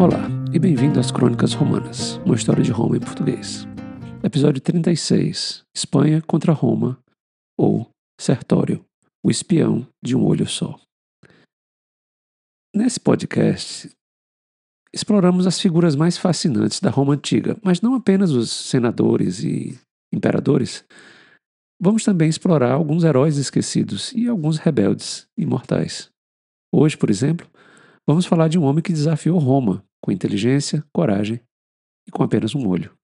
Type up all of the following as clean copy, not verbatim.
Olá e bem-vindo às Crônicas Romanas, uma história de Roma em português. Episódio 36, Espanha contra Roma, ou Sertório, o espião de um olho só. Nesse podcast, exploramos as figuras mais fascinantes da Roma antiga, mas não apenas os senadores e imperadores. Vamos também explorar alguns heróis esquecidos e alguns rebeldes imortais. Hoje, por exemplo, vamos falar de um homem que desafiou Roma, com inteligência, coragem e com apenas um olho.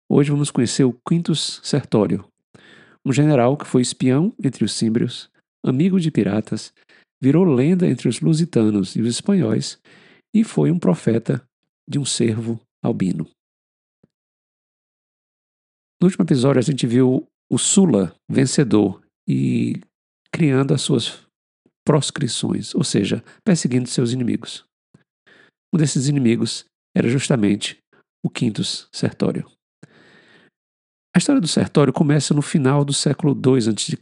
Hoje vamos conhecer o Quintus Sertório, um general que foi espião entre os símbrios, amigo de piratas, virou lenda entre os lusitanos e os espanhóis e foi um profeta de um cervo albino. No último episódio a gente viu o Sulla vencedor e criando as suas proscrições, ou seja, perseguindo seus inimigos. Um desses inimigos era justamente o Quintus Sertório. A história do Sertório começa no final do século II a.C.,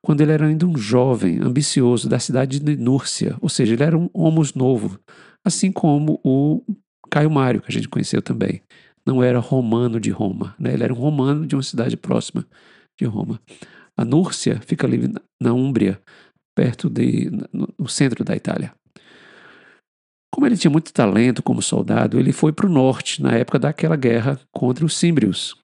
quando ele era ainda um jovem, ambicioso da cidade de Núrcia, ou seja, ele era um homus novo, assim como o Caio Mário, que a gente conheceu também. Não era romano de Roma, né? Ele era um romano de uma cidade próxima de Roma. A Núrcia fica ali na Úmbria, no centro da Itália. Como ele tinha muito talento como soldado, ele foi para o norte, na época daquela guerra contra os símbrios,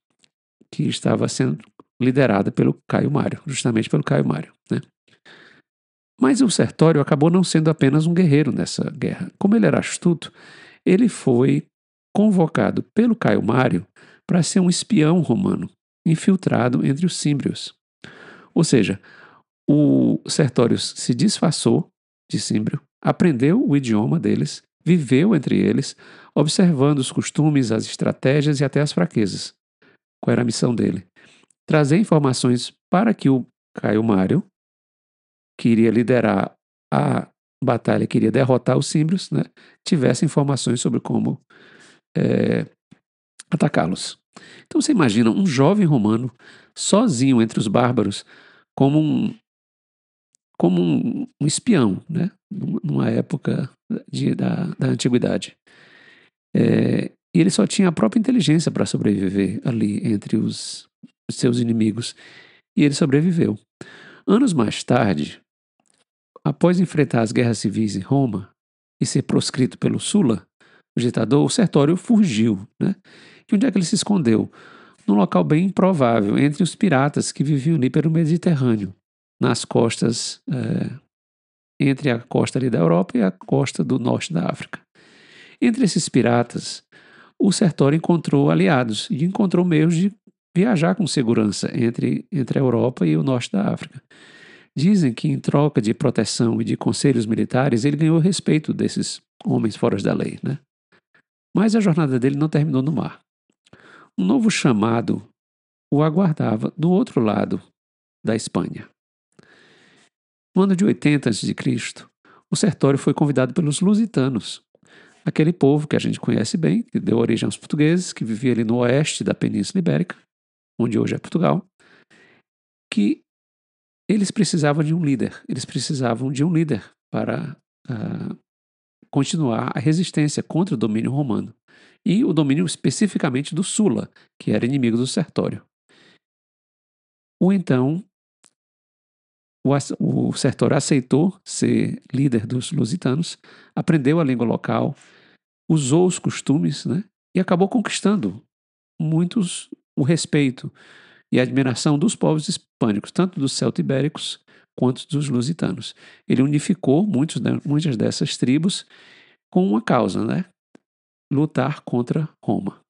que estava sendo liderada pelo Caio Mário, justamente pelo Caio Mário, né? Mas o Sertório acabou não sendo apenas um guerreiro nessa guerra. Como ele era astuto, ele foi convocado pelo Caio Mário para ser um espião romano, infiltrado entre os símbrios. Ou seja, o Sertório se disfarçou de símbrio, aprendeu o idioma deles, viveu entre eles, observando os costumes, as estratégias e até as fraquezas. Qual era a missão dele? Trazer informações para que o Caio Mário, que iria liderar a batalha, que iria derrotar os símbrios, né, tivesse informações sobre como atacá-los. Então você imagina um jovem romano sozinho entre os bárbaros como um espião, né, numa época da antiguidade. E ele só tinha a própria inteligência para sobreviver ali entre os seus inimigos. E ele sobreviveu. Anos mais tarde, após enfrentar as guerras civis em Roma e ser proscrito pelo Sulla, o ditador, o Sertório fugiu, né? E onde é que ele se escondeu? Num local bem improvável, entre os piratas que viviam ali pelo Mediterrâneo, nas costas, entre a costa ali da Europa e a costa do norte da África. Entre esses piratas, o Sertório encontrou aliados e encontrou meios de viajar com segurança entre a Europa e o norte da África. Dizem que, em troca de proteção e de conselhos militares, ele ganhou o respeito desses homens fora da lei, né? Mas a jornada dele não terminou no mar. Um novo chamado o aguardava do outro lado da Espanha. No ano de 80 a.C., o Sertório foi convidado pelos lusitanos, aquele povo que a gente conhece bem, que deu origem aos portugueses, que vivia ali no oeste da Península Ibérica, onde hoje é Portugal, que eles precisavam de um líder. Eles precisavam de um líder para continuar a resistência contra o domínio romano. E o domínio especificamente do Sulla, que era inimigo do Sertório. O Sertório aceitou ser líder dos lusitanos, aprendeu a língua local, usou os costumes, né, e acabou conquistando muitos o respeito e a admiração dos povos hispânicos, tanto dos celto-ibéricos quanto dos lusitanos. Ele unificou muitas dessas tribos com uma causa, né? Lutar contra Roma.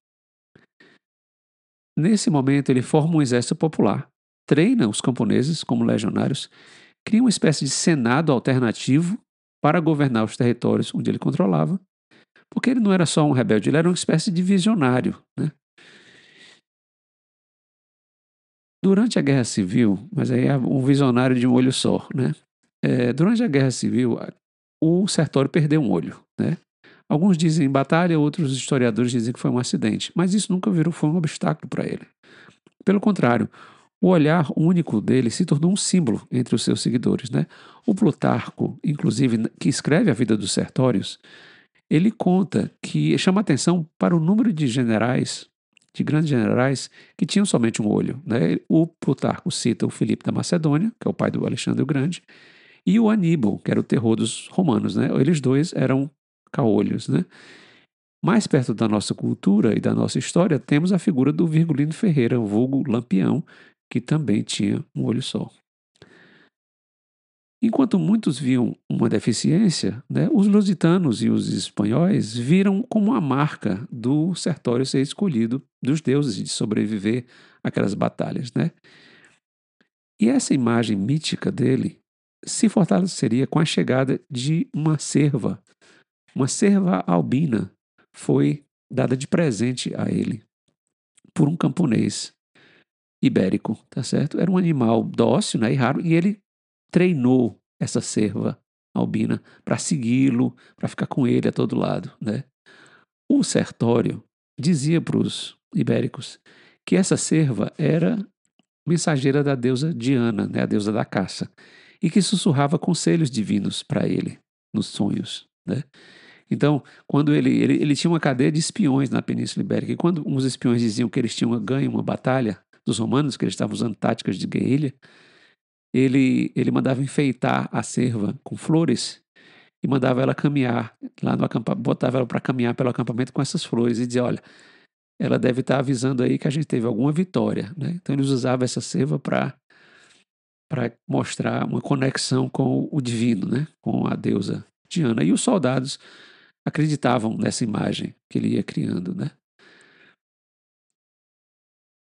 Nesse momento, ele forma um exército popular, treina os camponeses como legionários, cria uma espécie de senado alternativo para governar os territórios onde ele controlava, porque ele não era só um rebelde, ele era uma espécie de visionário, né? Durante a Guerra Civil, mas aí é um visionário de um olho só, né? Durante a Guerra Civil, o Sertório perdeu um olho, né? Alguns dizem batalha, outros historiadores dizem que foi um acidente, mas isso nunca foi um obstáculo para ele. Pelo contrário, o olhar único dele se tornou um símbolo entre os seus seguidores, né? O Plutarco, inclusive, que escreve a vida dos Sertórios, ele conta que chama atenção para o número de generais, de grandes generais, que tinham somente um olho, né? O Plutarco cita o Filipe da Macedônia, que é o pai do Alexandre o Grande, e o Aníbal, que era o terror dos romanos, né? Eles dois eram caolhos, né? Mais perto da nossa cultura e da nossa história, temos a figura do Virgulino Ferreira, vulgo Lampião, que também tinha um olho só. Enquanto muitos viam uma deficiência, né, os lusitanos e os espanhóis viram como uma marca do Sertório ser escolhido dos deuses e de sobreviver àquelas batalhas, né? E essa imagem mítica dele se fortaleceria com a chegada de uma cerva albina foi dada de presente a ele por um camponês ibérico, tá certo? Era um animal dócil, né, e raro, e ele treinou essa cerva albina para segui-lo, para ficar com ele a todo lado, né? O Sertório dizia para os ibéricos que essa cerva era mensageira da deusa Diana, né, a deusa da caça, e que sussurrava conselhos divinos para ele nos sonhos, né? Então, quando ele tinha uma cadeia de espiões na Península Ibérica, e quando uns espiões diziam que eles tinham ganho uma batalha dos romanos, que eles estavam usando táticas de guerrilha, ele mandava enfeitar a cerva com flores e mandava ela caminhar lá no acampamento, botava ela para caminhar pelo acampamento com essas flores e dizia, olha, ela deve estar avisando aí que a gente teve alguma vitória, né? Então eles usavam essa cerva para mostrar uma conexão com o divino, né? Com a deusa Diana. E os soldados acreditavam nessa imagem que ele ia criando, né?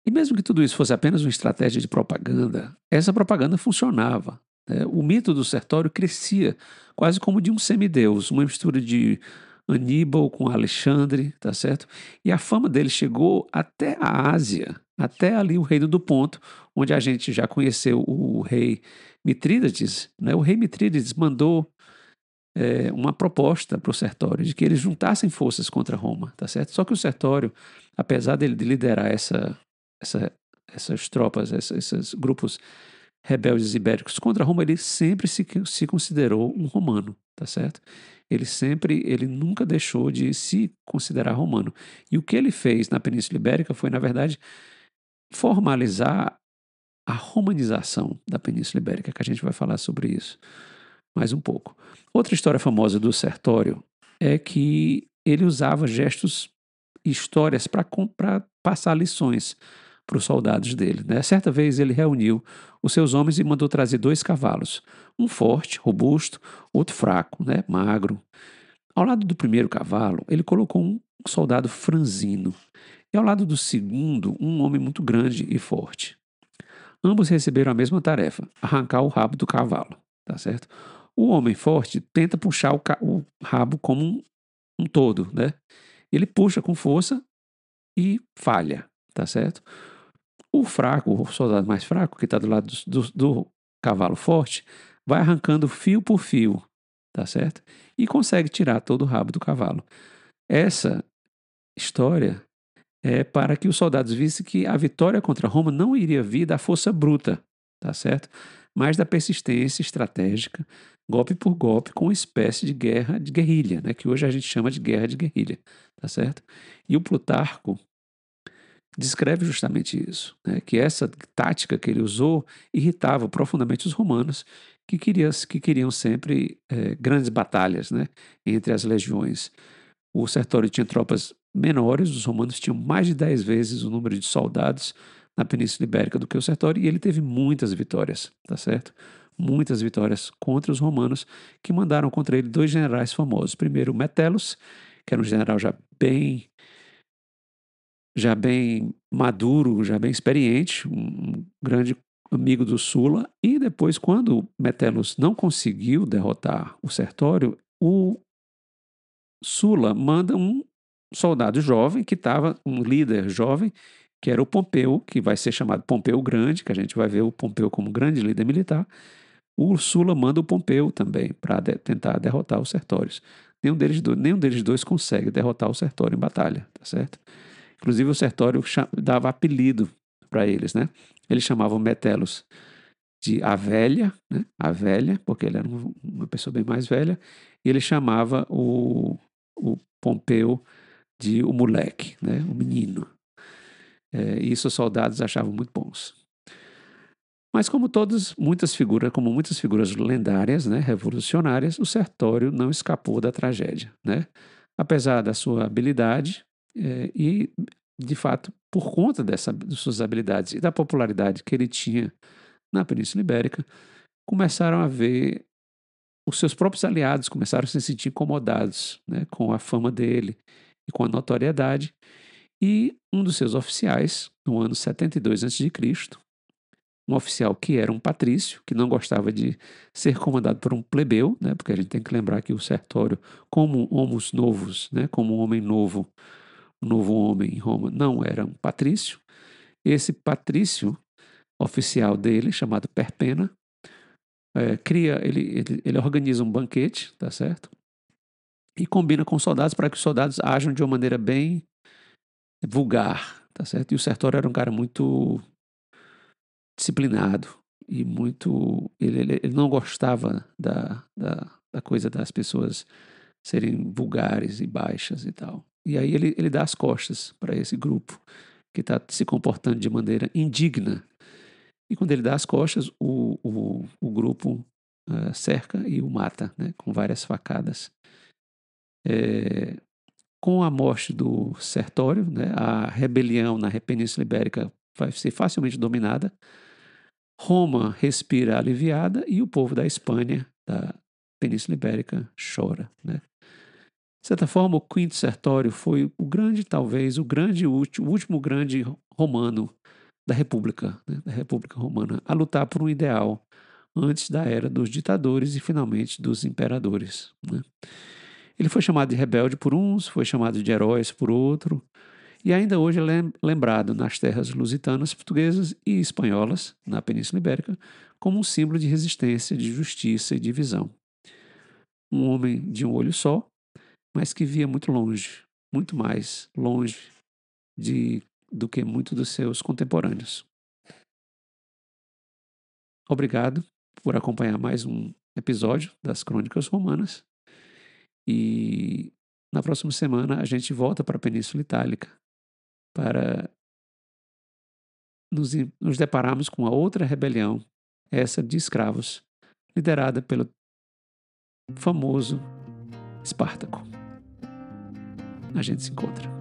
E mesmo que tudo isso fosse apenas uma estratégia de propaganda, essa propaganda funcionava, né? O mito do Sertório crescia quase como de um semideus, uma mistura de Aníbal com Alexandre, tá certo? E a fama dele chegou até a Ásia, até ali o reino do Ponto, onde a gente já conheceu o rei Mitrídates, né? O rei Mitrídates mandou uma proposta para o Sertório de que eles juntassem forças contra Roma, tá certo? Só que o Sertório, apesar dele de liderar essa, essas tropas, esses grupos rebeldes ibéricos contra Roma, ele sempre se considerou um romano, tá certo? Ele nunca deixou de se considerar romano. E o que ele fez na Península Ibérica foi, na verdade, formalizar a romanização da Península Ibérica, que a gente vai falar sobre isso mais um pouco. Outra história famosa do Sertório é que ele usava gestos e histórias para passar lições para os soldados dele, né? Certa vez ele reuniu os seus homens e mandou trazer 2 cavalos, um forte, robusto, outro fraco, né? Magro. Ao lado do primeiro cavalo, ele colocou um soldado franzino e ao lado do segundo, um homem muito grande e forte. Ambos receberam a mesma tarefa, arrancar o rabo do cavalo, tá certo? O homem forte tenta puxar o rabo como um todo, né? Ele puxa com força e falha, tá certo? O fraco, o soldado mais fraco, que está do lado do cavalo forte, vai arrancando fio por fio, tá certo? E consegue tirar todo o rabo do cavalo. Essa história é para que os soldados vissem que a vitória contra Roma não iria vir da força bruta, tá certo? Mas da persistência estratégica, golpe por golpe, com uma espécie de guerra de guerrilha, né? Que hoje a gente chama de guerra de guerrilha, tá certo? E o Plutarco descreve justamente isso, né? Que essa tática que ele usou irritava profundamente os romanos, que queriam sempre grandes batalhas, né? Entre as legiões. O Sertório tinha tropas menores, os romanos tinham mais de 10 vezes o número de soldados na Península Ibérica do que o Sertório, e ele teve muitas vitórias, tá certo? Muitas vitórias contra os romanos, que mandaram contra ele 2 generais famosos. Primeiro, Metellus, que era um general já bem maduro, já bem experiente, um grande amigo do Sula, e depois, quando Metellus não conseguiu derrotar o Sertório, o Sula manda um soldado jovem que estava, um líder jovem, que era o Pompeu, que vai ser chamado Pompeu Grande, que a gente vai ver o Pompeu como grande líder militar. O Sula manda o Pompeu também para tentar derrotar os Sertórios. Nenhum deles dois consegue derrotar o Sertório em batalha, tá certo? Inclusive o Sertório dava apelido para eles, né? Eles chamavam Metellus de a velha, né? A velha, porque ele era uma pessoa bem mais velha, e ele chamava o Pompeu de o moleque, né? O menino. E isso os soldados achavam muito bons. Mas como muitas figuras lendárias, né, revolucionárias, o Sertório não escapou da tragédia, né? Apesar da sua habilidade e, de fato, por conta de suas habilidades e da popularidade que ele tinha na Península Ibérica, começaram a ver os seus próprios aliados começaram a se sentir incomodados, né, com a fama dele e com a notoriedade. E um dos seus oficiais, no ano 72 a.C., um oficial que era um patrício, que não gostava de ser comandado por um plebeu, né, porque a gente tem que lembrar que o Sertório, como homos novos, né, como um homem novo, um novo homem em Roma, não era um patrício. Esse patrício oficial dele, chamado Perpena, ele organiza um banquete, tá certo? E combina com os soldados para que os soldados ajam de uma maneira bem vulgar, tá certo? E o Sertório era um cara muito disciplinado e muito. Ele não gostava da coisa das pessoas serem vulgares e baixas e tal. E aí ele dá as costas para esse grupo que está se comportando de maneira indigna. E quando ele dá as costas, o grupo cerca e o mata, né, com várias facadas. É, com a morte do Sertório, né, a rebelião na Península Ibérica vai ser facilmente dominada. Roma respira aliviada e o povo da Espanha, da Península Ibérica, chora, né? De certa forma, o Quinto Sertório foi o grande, talvez, o último grande romano da República, né, da República Romana, a lutar por um ideal antes da era dos ditadores e, finalmente, dos imperadores, né? Ele foi chamado de rebelde por uns, foi chamado de heróis por outro, e ainda hoje é lembrado nas terras lusitanas, portuguesas e espanholas, na Península Ibérica, como um símbolo de resistência, de justiça e de visão. Um homem de um olho só, mas que via muito longe, muito mais longe do que muitos dos seus contemporâneos. Obrigado por acompanhar mais um episódio das Crônicas Romanas e na próxima semana a gente volta para a Península Itálica para nos depararmos com a outra rebelião, essa de escravos, liderada pelo famoso Espartaco. A gente se encontra.